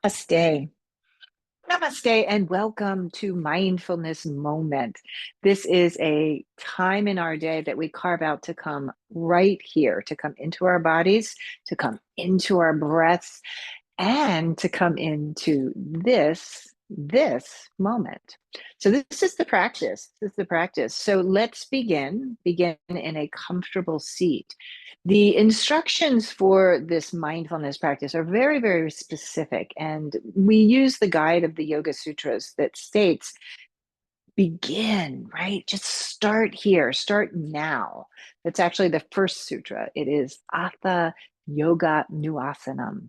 Namaste. Namaste and welcome to Mindfulness Moment. This is a time in our day that we carve out to come right here, to come into our bodies, to come into our breaths, and to come into this moment. So this is the practice. This is the practice. So let's begin in a comfortable seat. The instructions for this mindfulness practice are very, very specific, and we use the guide of the Yoga Sutras that states begin, right? Just start here, start now. That's actually the first sutra. It is Atha Yoga Nuasanam.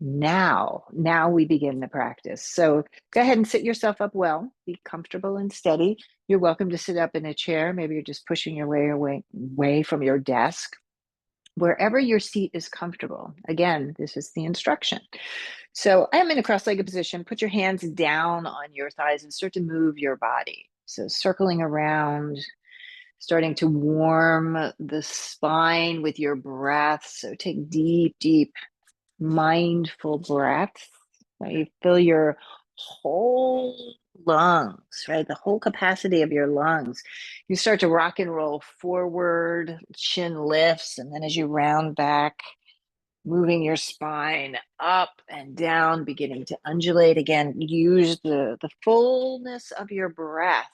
Now we begin the practice. So go ahead and sit yourself up well, be comfortable and steady. You're welcome to sit up in a chair. Maybe you're just pushing your way away from your desk. Wherever your seat is comfortable. Again, this is the instruction. So I'm in a cross-legged position. Put your hands down on your thighs and start to move your body. So circling around, starting to warm the spine with your breath. So take deep mindful breaths. You fill your whole lungs, right? The whole capacity of your lungs. You start to rock and roll forward, chin lifts, and then as you round back, moving your spine up and down, beginning to undulate again. Use the fullness of your breath.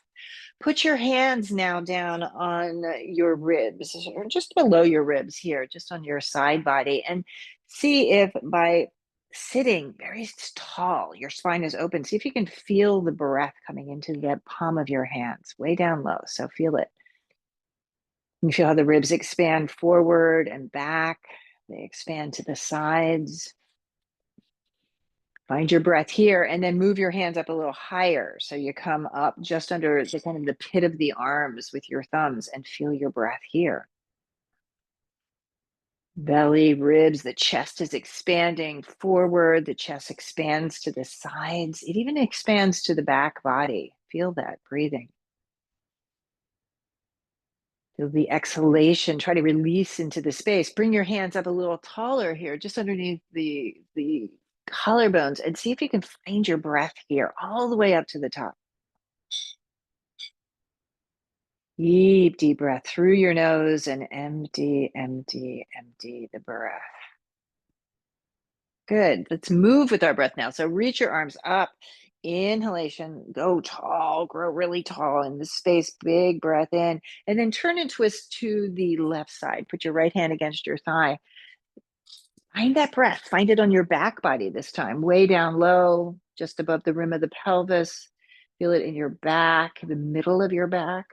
Put your hands now down on your ribs, or just below your ribs here, just on your side body, and see if by sitting very tall, your spine is open. See if you can feel the breath coming into the palm of your hands, way down low. So feel it. You feel how the ribs expand forward and back. They expand to the sides. Find your breath here and then move your hands up a little higher. So you come up just under the kind of the pit of the arms with your thumbs and feel your breath here. Belly, ribs, the chest is expanding forward. The chest expands to the sides. It even expands to the back body. Feel that breathing. Feel the exhalation. Try to release into the space. Bring your hands up a little taller here, just underneath the collarbones, and see if you can find your breath here all the way up to the top. Deep breath through your nose and empty the breath. Good. Let's move with our breath now. So reach your arms up. Inhalation, go tall, grow really tall in this space. Big breath in, and then turn and twist to the left side. Put your right hand against your thigh. Find that breath. Find it on your back body this time, way down low, just above the rim of the pelvis. Feel it in your back, the middle of your back.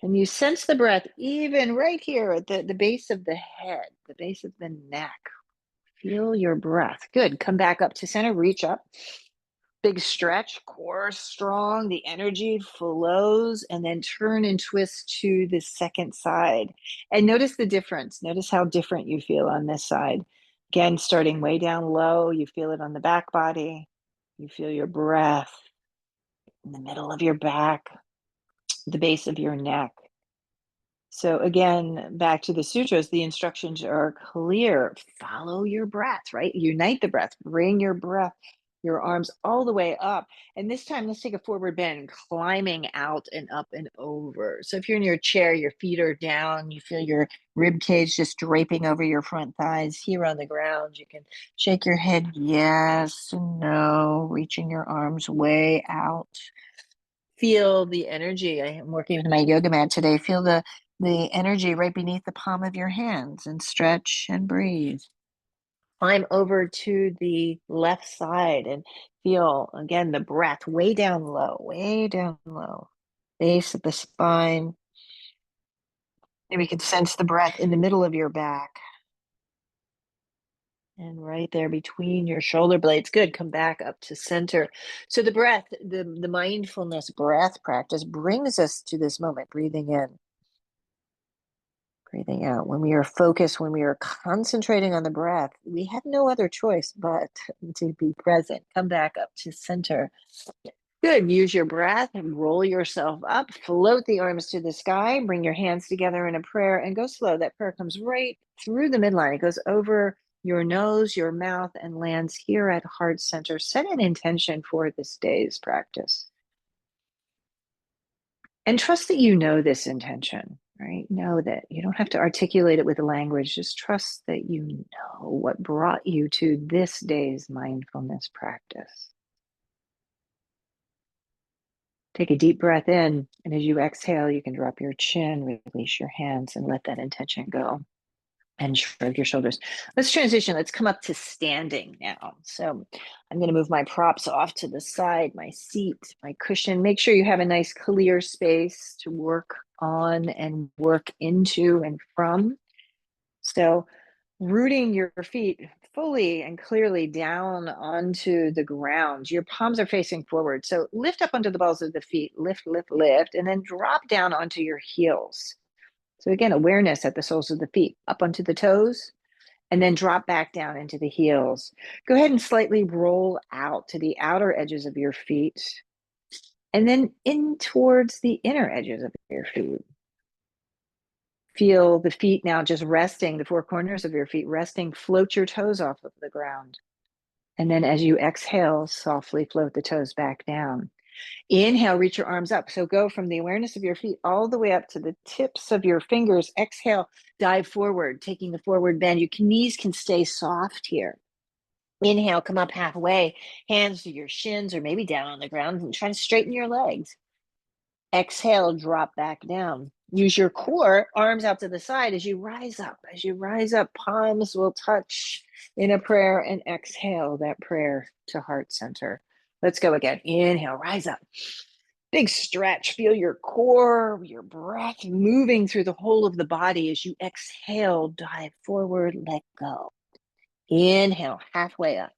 Can you sense the breath even right here at the base of the head, the base of the neck? Feel your breath. Good. Come back up to center, reach up. Big stretch, core strong, the energy flows, and then turn and twist to the second side. And notice the difference. Notice how different you feel on this side. Again, starting way down low, you feel it on the back body. You feel your breath in the middle of your back, the base of your neck. So again, back to the sutras, the instructions are clear. Follow your breath, right? Unite the breath. Bring your breath, your arms all the way up. And this time, let's take a forward bend, climbing out and up and over. So if you're in your chair, your feet are down, you feel your rib cage just draping over your front thighs here on the ground. You can shake your head yes and no, reaching your arms way out. Feel the energy. I am working with my yoga mat today. Feel the energy right beneath the palm of your hands and stretch and breathe. Climb over to the left side and feel again the breath way down low, way down low. Base of the spine. Maybe you can sense the breath in the middle of your back. And right there between your shoulder blades. Good. Come back up to center. So the breath, the mindfulness breath practice brings us to this moment, breathing in, breathing out. When we are focused, when we are concentrating on the breath, we have no other choice but to be present. Come back up to center. Good. Use your breath and roll yourself up. Float the arms to the sky. Bring your hands together in a prayer and go slow. That prayer comes right through the midline. It goes over your nose, your mouth, and lands here at heart center. Set an intention for this day's practice. And trust that you know this intention, right? Know that you don't have to articulate it with language. Just trust that you know what brought you to this day's mindfulness practice. Take a deep breath in, and as you exhale, you can drop your chin, release your hands, and let that intention go. And shrug your shoulders. Let's transition. Let's come up to standing now. So I'm going to move my props off to the side, my seat, my cushion. Make sure you have a nice clear space to work on and work into and from. So rooting your feet fully and clearly down onto the ground. Your palms are facing forward. So lift up onto the balls of the feet, lift, lift, lift, and then drop down onto your heels. So again, awareness at the soles of the feet, up onto the toes, and then drop back down into the heels. Go ahead and slightly roll out to the outer edges of your feet, and then in towards the inner edges of your feet. Feel the feet now just resting, the four corners of your feet resting. Float your toes off of the ground. And then as you exhale, softly float the toes back down. Inhale, reach your arms up. So go from the awareness of your feet all the way up to the tips of your fingers. Exhale, dive forward, taking the forward bend. Your knees can stay soft here. Inhale, come up halfway, hands to your shins or maybe down on the ground and try to straighten your legs. Exhale, drop back down. Use your core, arms out to the side as you rise up. As you rise up, palms will touch in a prayer, and exhale that prayer to heart center. Let's go again. Inhale, rise up. Big stretch. Feel your core, your breath moving through the whole of the body as you exhale, dive forward, let go. Inhale, halfway up.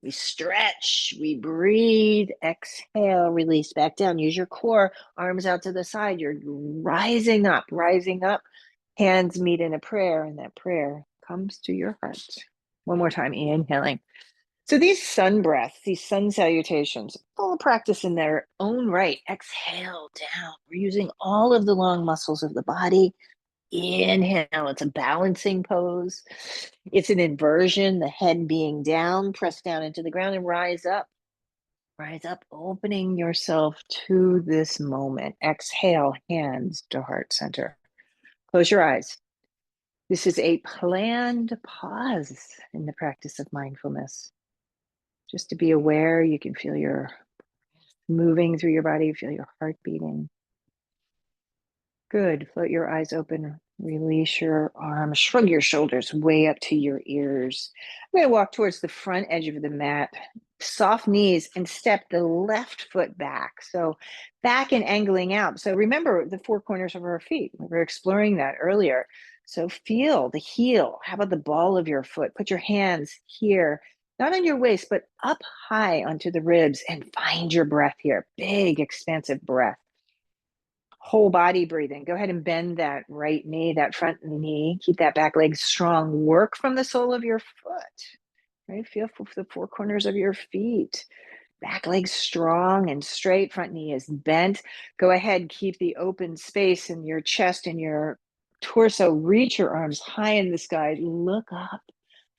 We stretch, we breathe, exhale, release back down. Use your core, arms out to the side. You're rising up, rising up. Hands meet in a prayer, and that prayer comes to your heart. One more time, inhaling. So these sun breaths, these sun salutations, full practice in their own right. Exhale down. We're using all of the long muscles of the body. Inhale, it's a balancing pose. It's an inversion, the head being down, press down into the ground and rise up. Rise up, opening yourself to this moment. Exhale, hands to heart center. Close your eyes. This is a planned pause in the practice of mindfulness. Just to be aware, you can feel your moving through your body, feel your heart beating. Good. Float your eyes open. Release your arms. Shrug your shoulders way up to your ears. I'm going to walk towards the front edge of the mat. Soft knees and step the left foot back. So back and angling out. So remember the four corners of our feet. We were exploring that earlier. So feel the heel. How about the ball of your foot? Put your hands here, not on your waist, but up high onto the ribs, and find your breath here. Big, expansive breath. Whole body breathing. Go ahead and bend that right knee, that front knee. Keep that back leg strong. Work from the sole of your foot, right? Feel for the four corners of your feet. Back leg strong and straight. Front knee is bent. Go ahead, keep the open space in your chest and your torso. Reach your arms high in the sky. Look up.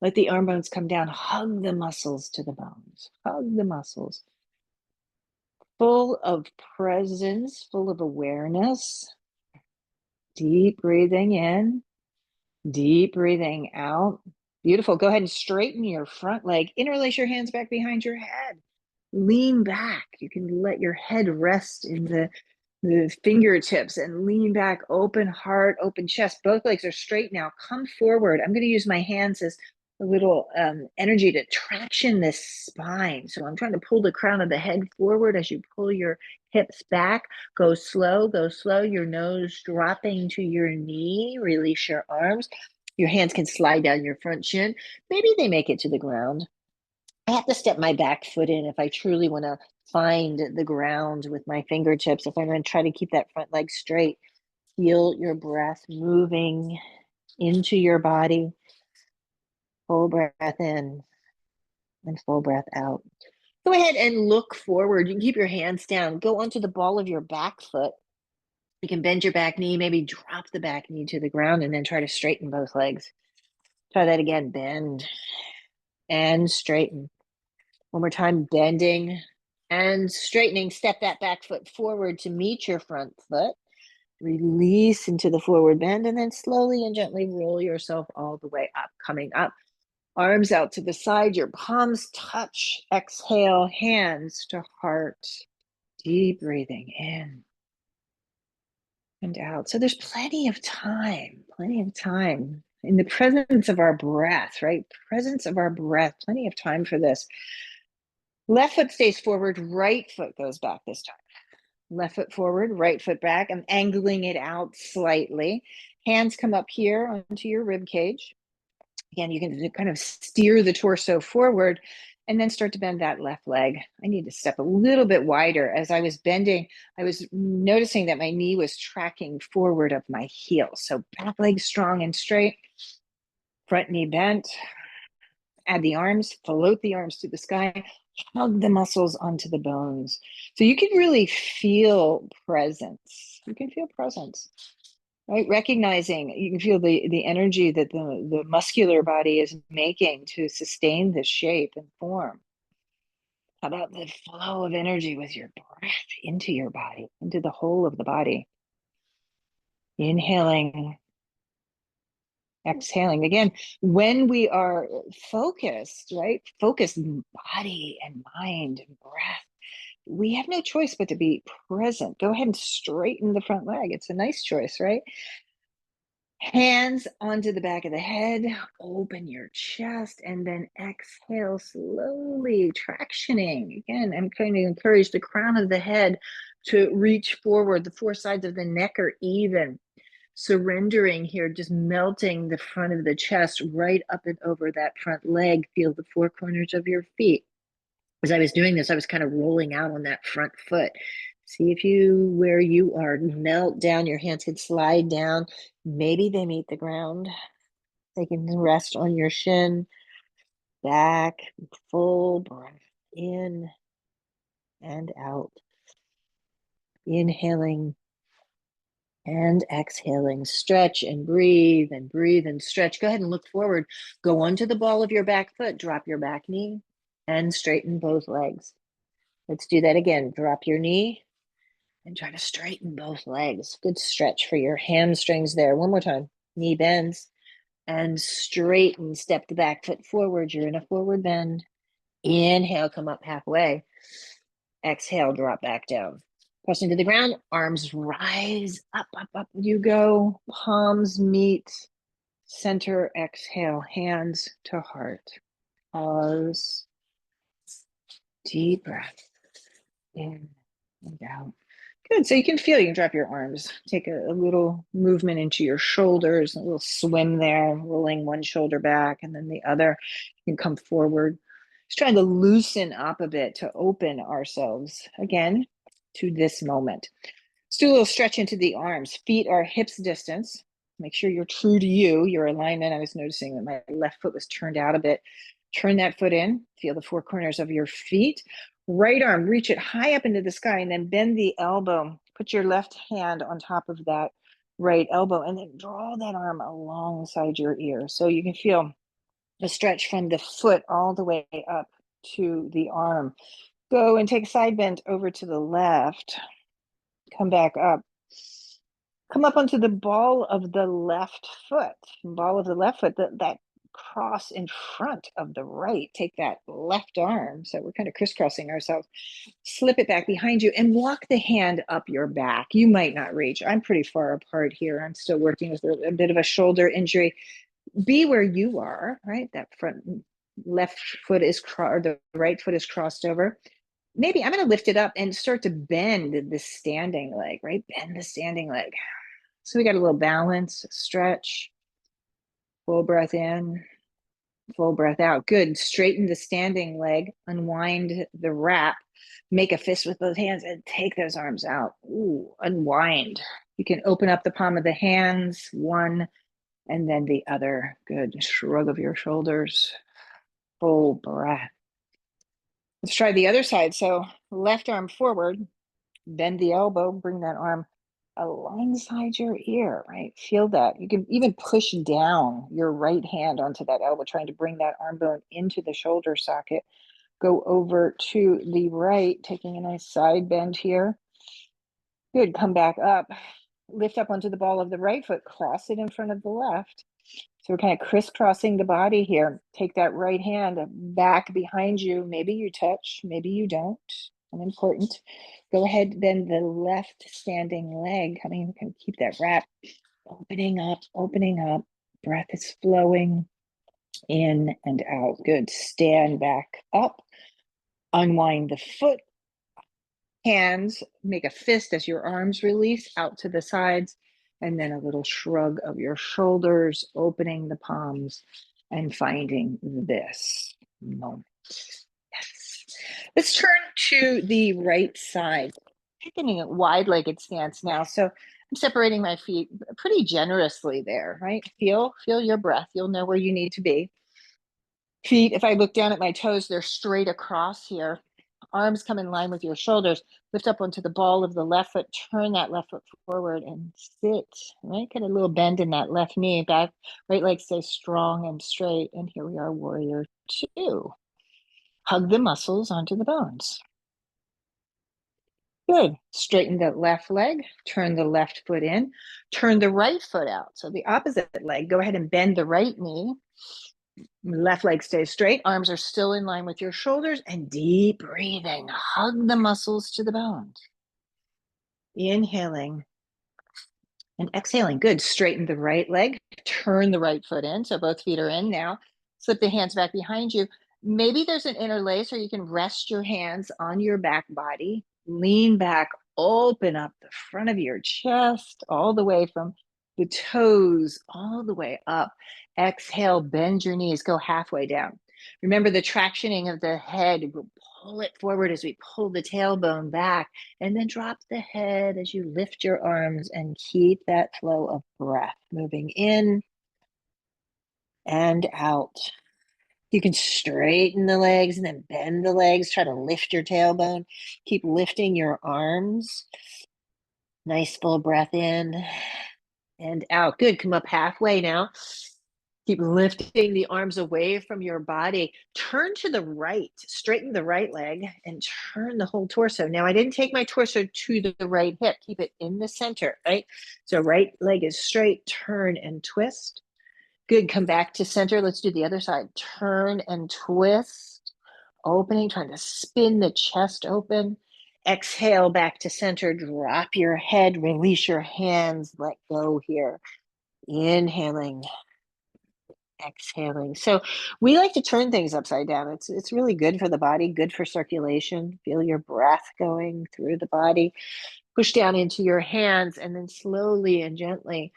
Let the arm bones come down. Hug the muscles to the bones. Hug the muscles. Full of presence, full of awareness. Deep breathing in, deep breathing out. Beautiful. Go ahead and straighten your front leg. Interlace your hands back behind your head. Lean back. You can let your head rest in the fingertips and lean back, open heart, open chest. Both legs are straight now. Come forward. I'm going to use my hands as a little energy to traction this spine. So I'm trying to pull the crown of the head forward as you pull your hips back. Go slow, your nose dropping to your knee. Release your arms. Your hands can slide down your front shin. Maybe they make it to the ground. I have to step my back foot in if I truly want to find the ground with my fingertips. If I'm going to try to keep that front leg straight, feel your breath moving into your body. Full breath in and full breath out. Go ahead and look forward. You can keep your hands down. Go onto the ball of your back foot. You can bend your back knee, maybe drop the back knee to the ground, and then try to straighten both legs. Try that again. Bend and straighten. One more time, bending and straightening. Step that back foot forward to meet your front foot. Release into the forward bend, and then slowly and gently roll yourself all the way up. Coming up, arms out to the side, your palms touch. Exhale, hands to heart. Deep breathing in and out. So there's plenty of time in the presence of our breath, right? Presence of our breath, plenty of time for this. Left foot stays forward, right foot goes back this time. Left foot forward, right foot back. I'm angling it out slightly. Hands come up here onto your rib cage. Again, you can kind of steer the torso forward and then start to bend that left leg. I need to step a little bit wider. As I was bending, I was noticing that my knee was tracking forward of my heel. So back leg strong and straight, front knee bent. Add the arms, float the arms to the sky, hug the muscles onto the bones. So you can really feel presence. You can feel presence, right? Recognizing you can feel the energy that the muscular body is making to sustain this shape and form. How about the flow of energy with your breath into your body, into the whole of the body? Inhaling, exhaling. Again, when we are focused, right? Focused body and mind and breath, we have no choice but to be present. Go ahead and straighten the front leg. It's a nice choice, right? Hands onto the back of the head, open your chest, and then exhale slowly, tractioning. Again, I'm going to encourage the crown of the head to reach forward. The four sides of the neck are even. Surrendering here, just melting the front of the chest right up and over that front leg. Feel the four corners of your feet. As I was doing this, I was kind of rolling out on that front foot. See if where you are, melt down. Your hands can slide down. Maybe they meet the ground. They can rest on your shin. Back, full breath in and out. Inhaling and exhaling. Stretch and breathe and stretch. Go ahead and look forward. Go onto the ball of your back foot. Drop your back knee and straighten both legs. Let's do that again. Drop your knee and try to straighten both legs. Good stretch for your hamstrings there. One more time. Knee bends and straighten. Step the back foot forward. You're in a forward bend. Inhale, come up halfway. Exhale, drop back down. Pressing to the ground, arms rise, up, up, up you go. Palms meet, center, exhale, hands to heart. Pause, deep breath, in and out. Good, so you can drop your arms. Take a little movement into your shoulders, a little swim there, rolling one shoulder back and then the other. You can come forward. Just trying to loosen up a bit to open ourselves again to this moment. Let's do a little stretch into the arms. Feet are hips distance. Make sure you're true to you, your alignment. I was noticing that my left foot was turned out a bit. Turn that foot in. Feel the four corners of your feet. Right arm, reach it high up into the sky and then bend the elbow. Put your left hand on top of that right elbow and then draw that arm alongside your ear. So you can feel a stretch from the foot all the way up to the arm. Go and take a side bend over to the left. Come back up. Come up onto the ball of the left foot. Ball of the left foot, that cross in front of the right. Take that left arm. So we're kind of crisscrossing ourselves. Slip it back behind you and walk the hand up your back. You might not reach. I'm pretty far apart here. I'm still working with a bit of a shoulder injury. Be where you are, right? That front left foot is or the right foot is crossed over. Maybe I'm going to lift it up and start to bend the standing leg, right? Bend the standing leg. So we got a little balance, stretch, full breath in, full breath out. Good. Straighten the standing leg, unwind the wrap, make a fist with both hands and take those arms out. Ooh, unwind. You can open up the palm of the hands, one and then the other. Good. Shrug of your shoulders, full breath. Let's try the other side. So left arm forward, bend the elbow, bring that arm alongside your ear, right? Feel that. You can even push down your right hand onto that elbow, trying to bring that arm bone into the shoulder socket. Go over to the right, taking a nice side bend here. Good. Come back up. Lift up onto the ball of the right foot. Cross it in front of the left. So we're kind of crisscrossing the body here. Take that right hand back behind you. Maybe you touch, maybe you don't. Unimportant. Go ahead, bend the left standing leg. Kind of keep that wrap. Opening up, opening up. Breath is flowing in and out. Good. Stand back up. Unwind the foot. Hands, make a fist as your arms release out to the sides, and then a little shrug of your shoulders, opening the palms and finding this moment. Yes. Let's turn to the right side. Taking a wide-legged stance now. So I'm separating my feet pretty generously there, right? Feel your breath. You'll know where you need to be. Feet, if I look down at my toes, they're straight across here. Arms come in line with your shoulders. Lift up onto the ball of the left foot. Turn that left foot forward and sit. Right? Get a little bend in that left knee. Back, right leg stays strong and straight. And here we are, warrior two. Hug the muscles onto the bones. Good. Straighten the left leg. Turn the left foot in. Turn the right foot out. So the opposite leg. Go ahead and bend the right knee. Left leg stays straight. Arms are still in line with your shoulders, and deep breathing. Hug the muscles to the bones. Inhaling and exhaling. Good. Straighten the right leg. Turn the right foot in. So both feet are in now. Slip the hands back behind you. Maybe there's an interlace, or you can rest your hands on your back body. Lean back. Open up the front of your chest all the way from the toes all the way up. Exhale, bend your knees, go halfway down. Remember the tractioning of the head. We'll pull it forward as we pull the tailbone back, and then drop the head as you lift your arms and keep that flow of breath moving in and out. You can straighten the legs and then bend the legs. Try to lift your tailbone. Keep lifting your arms. Nice full breath in and out. Good. Come up halfway now. Keep lifting the arms away from your body. Turn to the right. Straighten the right leg and turn the whole torso. Now, I didn't take my torso to the right hip. Keep it in the center, right? So right leg is straight. Turn and twist. Good. Come back to center. Let's do the other side. Turn and twist. Opening, trying to spin the chest open. Exhale back to center. Drop your head. Release your hands. Let go here. Inhaling. Exhaling. So we like to turn things upside down. It's really good for the body, good for circulation. Feel your breath going through the body. Push down into your hands, and then slowly and gently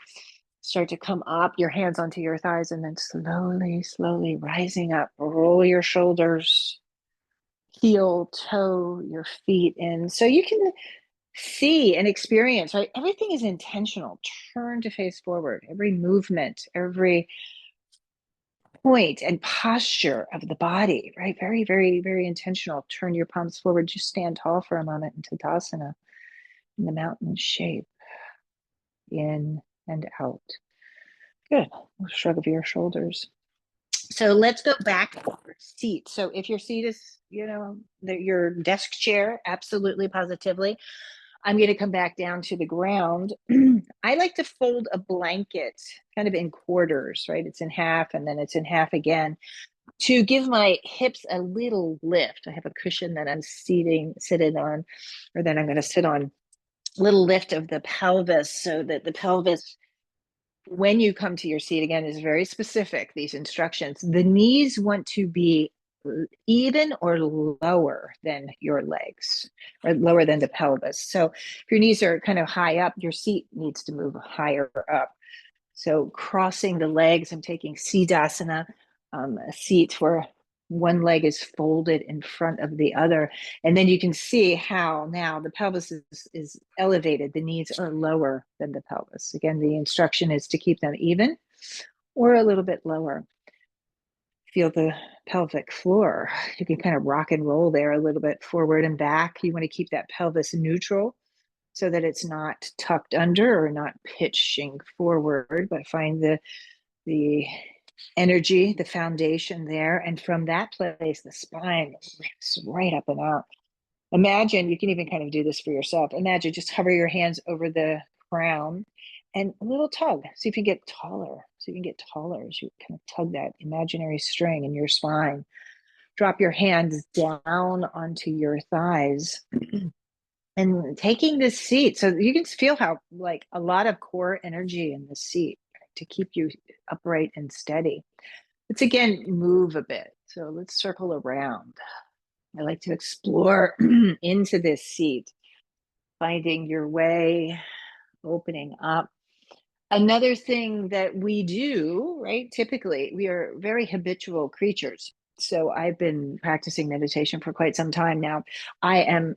start to come up, your hands onto your thighs, and then slowly rising up. Roll your shoulders, heel, toe, your feet in. So you can see and experience, right? Everything is intentional. Turn to face forward. Every movement, every point and posture of the body, right? Very intentional. Turn your palms forward. Just stand tall for a moment in Tadasana, in the mountain shape, in and out. Good. Shrug of your shoulders. So let's go back to your seat. So if your seat is, your desk chair, absolutely, positively. I'm going to come back down to the ground. I like to fold a blanket kind of in quarters, right? It's in half and then it's in half again to give my hips a little lift. I have a cushion that I'm sitting on, or then I'm going to sit on. Little lift of the pelvis, so that the pelvis, when you come to your seat, again, is very specific, these instructions. The knees want to be even or lower than your legs, or lower than the pelvis. So if your knees are kind of high up, your seat needs to move higher up. So crossing the legs, I'm taking Siddhasana, a seat where one leg is folded in front of the other. And then you can see how now the pelvis is elevated. The knees are lower than the pelvis. Again, the instruction is to keep them even or a little bit lower. Feel the pelvic floor. You can kind of rock and roll there a little bit forward and back. You want to keep that pelvis neutral. so that it's not tucked under or not pitching forward, but find the energy, the foundation there. And from that place, the spine lifts right up and out. Imagine, you can even kind of do this for yourself. Imagine just hover your hands over the crown and a little tug. See if you get taller. So you can get taller as you kind of tug that imaginary string in your spine. Drop your hands down onto your thighs and taking this seat. So you can feel how, like, a lot of core energy in the seat, right, to keep you upright and steady. Let's again move a bit. So let's circle around. I like to explore into this seat, finding your way, opening up. Another thing that we do, right? Typically, we are very habitual creatures. So I've been practicing meditation for quite some time now. I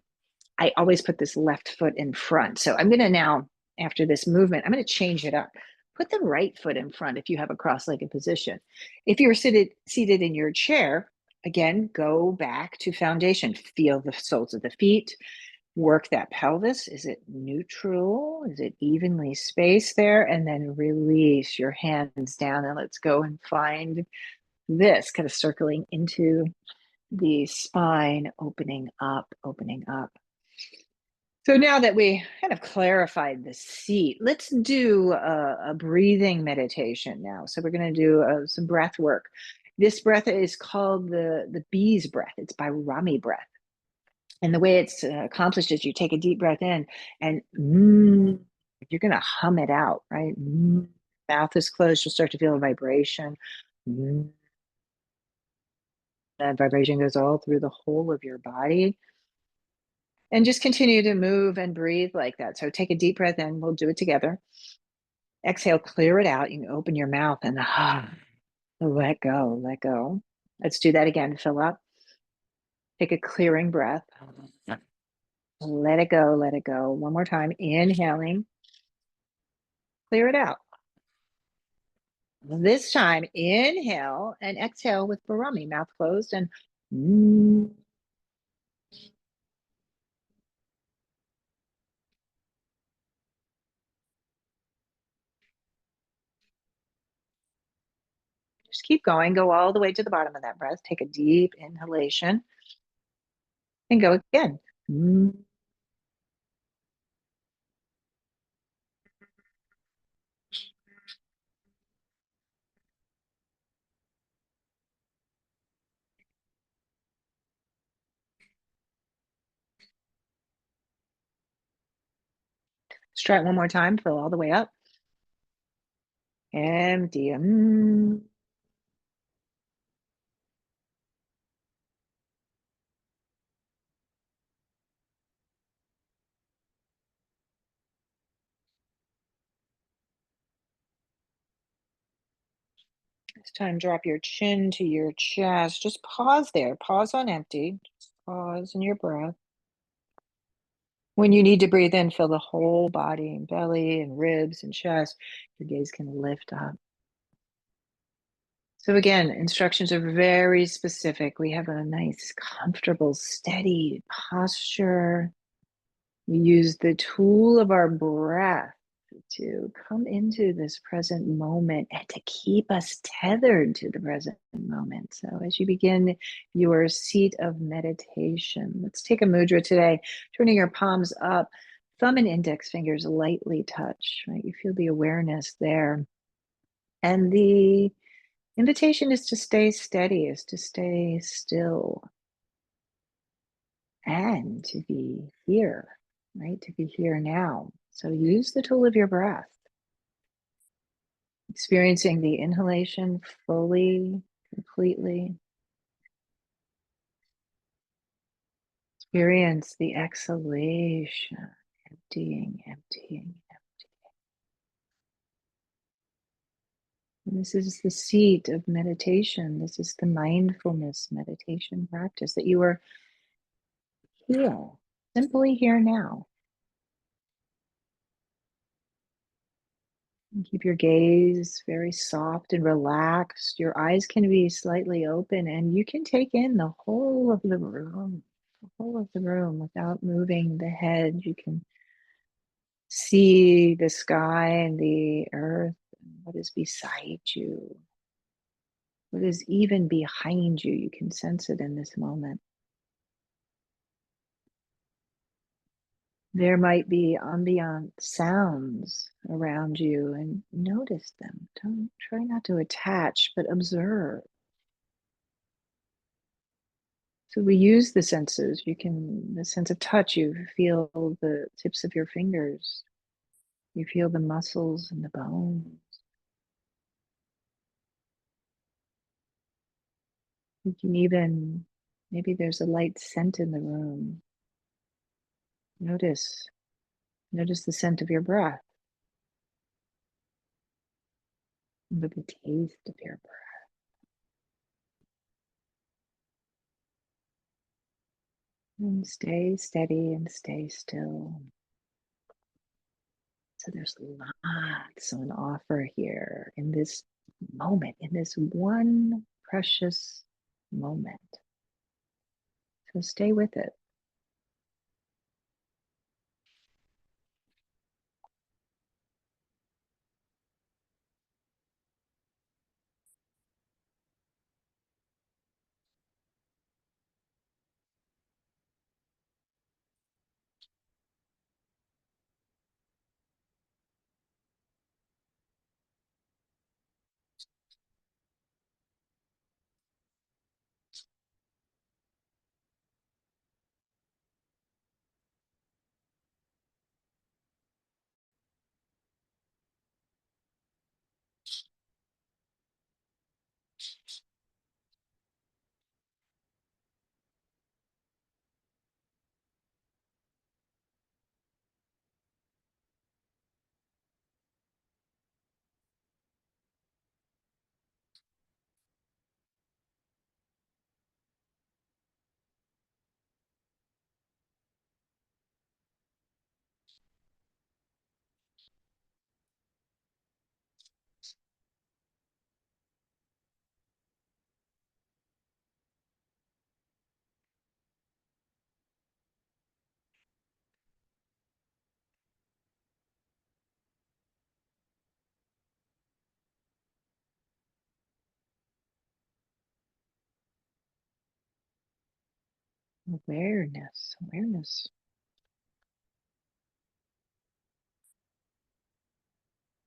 always put this left foot in front. So I'm going to now, after this movement, I'm going to change it up. Put the right foot in front if you have a cross-legged position. If you're seated in your chair, again, go back to foundation. Feel the soles of the feet. Work that pelvis. Is it neutral? Is it evenly spaced there? And then release your hands down, and let's go and find this, kind of circling into the spine, opening up, opening up. So now that we kind of clarified the seat, let's do a breathing meditation now. So we're going to do some breath work. This breath is called the bee's breath. It's by Rami breath. And the way it's accomplished is you take a deep breath in and you're going to hum it out, right? Mouth is closed. You'll start to feel a vibration. That vibration goes all through the whole of your body. And just continue to move and breathe like that. So take a deep breath in. We'll do it together. Exhale, clear it out. You can open your mouth and let go, let go. Let's do that again. Fill up. Take a clearing breath. Let it go, let it go. One more time. Inhaling. Clear it out. This time, inhale and exhale with Barami, mouth closed, and just keep going. Go all the way to the bottom of that breath. Take a deep inhalation and go again. Let's try it one more time. Fill all the way up. Empty. This time, drop your chin to your chest. Just pause there. Pause on empty. Just pause in your breath. When you need to breathe in, feel the whole body and belly and ribs and chest. Your gaze can lift up. So again, instructions are very specific. We have a nice, comfortable, steady posture. We use the tool of our breath to come into this present moment and to keep us tethered to the present moment. So as you begin your seat of meditation, let's take a mudra today, turning your palms up, thumb and index fingers lightly touch, right? You feel the awareness there. And the invitation is to stay steady, is to stay still, and to be here, right? To be here now. So use the tool of your breath, experiencing the inhalation fully, completely. Experience the exhalation, emptying, emptying. And this is the seat of meditation. This is the mindfulness meditation practice that you are here, simply here now. And keep your gaze very soft and relaxed. Your eyes can be slightly open, and you can take in the whole of the room, without moving the head. You can See the sky and the earth, and what is beside you, what is even behind you. You can sense it in this moment. There might be ambient sounds around you, and notice them. Don't try not to attach, but observe. So we use the senses. The sense of touch, you feel the tips of your fingers. You feel the muscles and the bones. You can even, maybe there's a light scent in the room. Notice, notice the scent of your breath, but the taste of your breath. And stay steady and stay still. So there's lots on offer here in this moment, in this one precious moment. So stay with it. Awareness, awareness.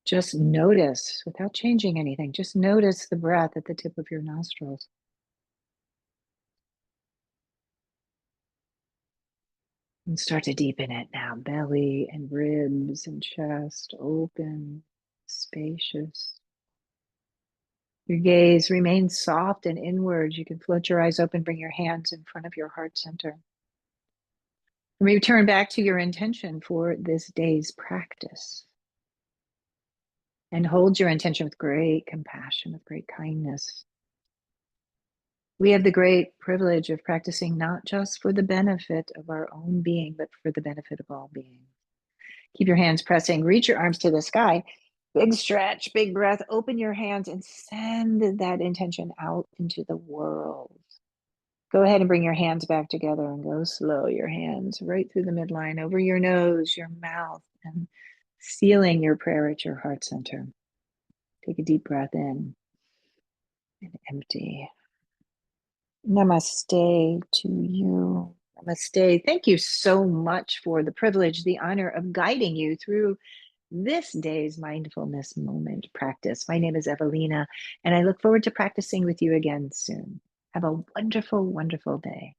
Just notice without changing anything. Just notice the breath at the tip of your nostrils. And start to deepen it now. Belly and ribs and chest open, spacious. Your gaze remains soft and inward. You can float your eyes open, bring your hands in front of your heart center. Return back to your intention for this day's practice. And hold your intention with great compassion, with great kindness. We have the great privilege of practicing not just for the benefit of our own being, but for the benefit of all beings. Keep your hands pressing, reach your arms to the sky. Big stretch, big breath, open your hands and send that intention out into the world. Go ahead and bring your hands back together and go slow. Your hands right through the midline, over your nose, your mouth, and sealing your prayer at your heart center. Take a deep breath in and empty. Namaste to you. Namaste. Thank you so much for the privilege, the honor of guiding you through this day's mindfulness moment practice. My name is Evalena, and I look forward to practicing with you again soon. Have a wonderful, wonderful day.